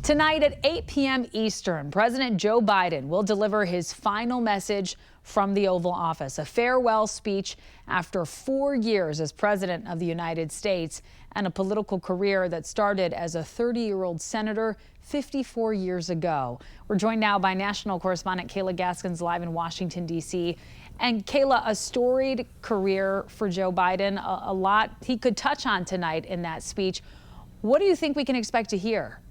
Tonight at 8 p.m. Eastern, President Joe Biden will deliver his final message from the Oval Office, a farewell speech after 4 years as President of the United States and a political career that started as a 30-year-old senator 54 years ago. We're joined now by national correspondent Kayla Gaskins live in Washington, D.C. And Kayla, a storied career for Joe Biden, a lot he could touch on tonight in that speech. What do you think we can expect to hear?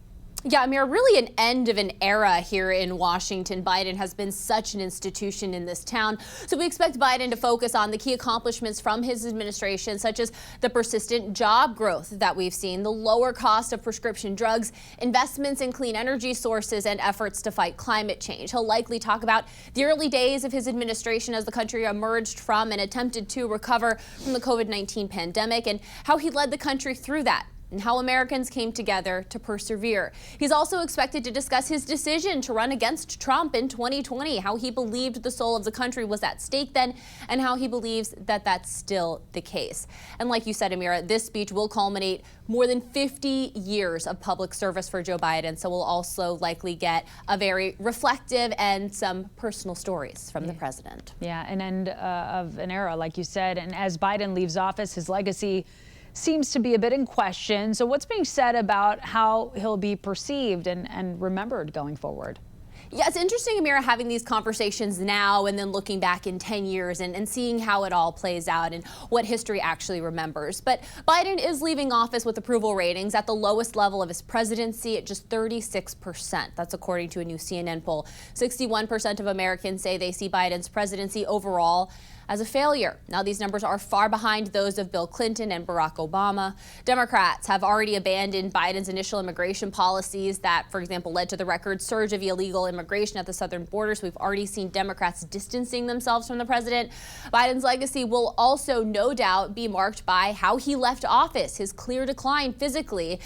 Yeah, Amir, really an end of an era here in Washington. Biden has been such an institution in this town. So we expect Biden to focus on the key accomplishments from his administration, such as the persistent job growth that we've seen, the lower cost of prescription drugs, investments in clean energy sources, and efforts to fight climate change. He'll likely talk about the early days of his administration as the country emerged from and attempted to recover from the COVID-19 pandemic and how he led the country through that, and how Americans came together to persevere. He's also expected to discuss his decision to run against Trump in 2020, how he believed the soul of the country was at stake then, and how he believes that that's still the case. And like you said, Amira, this speech will culminate more than 50 years of public service for Joe Biden, so we'll also likely get a very reflective and some personal stories from the president. Yeah, an end of an era, like you said, and as Biden leaves office, his legacy seems to be a bit in question. So what's being said about how he'll be perceived and remembered going forward? Yeah, it's interesting, Amira, having these conversations now and then looking back in 10 years and seeing how it all plays out and what history actually remembers. But Biden is leaving office with approval ratings at the lowest level of his presidency at just 36%. That's according to a new CNN poll. 61% of Americans say they see Biden's presidency overall as a failure. Now, these numbers are far behind those of Bill Clinton and Barack Obama. Democrats have already abandoned Biden's initial immigration policies that, for example, led to the record surge of illegal immigration at the southern border. So we've already seen Democrats distancing themselves from the president. Biden's legacy will also no doubt be marked by how he left office, his clear decline physically,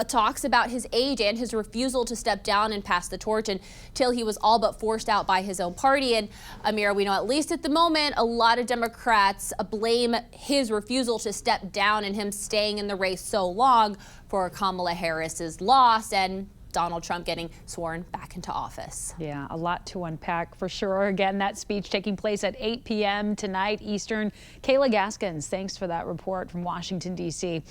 talks about his age and his refusal to step down and pass the torch until he was all but forced out by his own party. And Amira, we know at least at the moment, a lot of Democrats blame his refusal to step down and him staying in the race so long for Kamala Harris's loss and Donald Trump getting sworn back into office. Yeah, a lot to unpack for sure. Again, that speech taking place at 8 p.m. tonight Eastern. Kayla Gaskins, thanks for that report from Washington, D.C.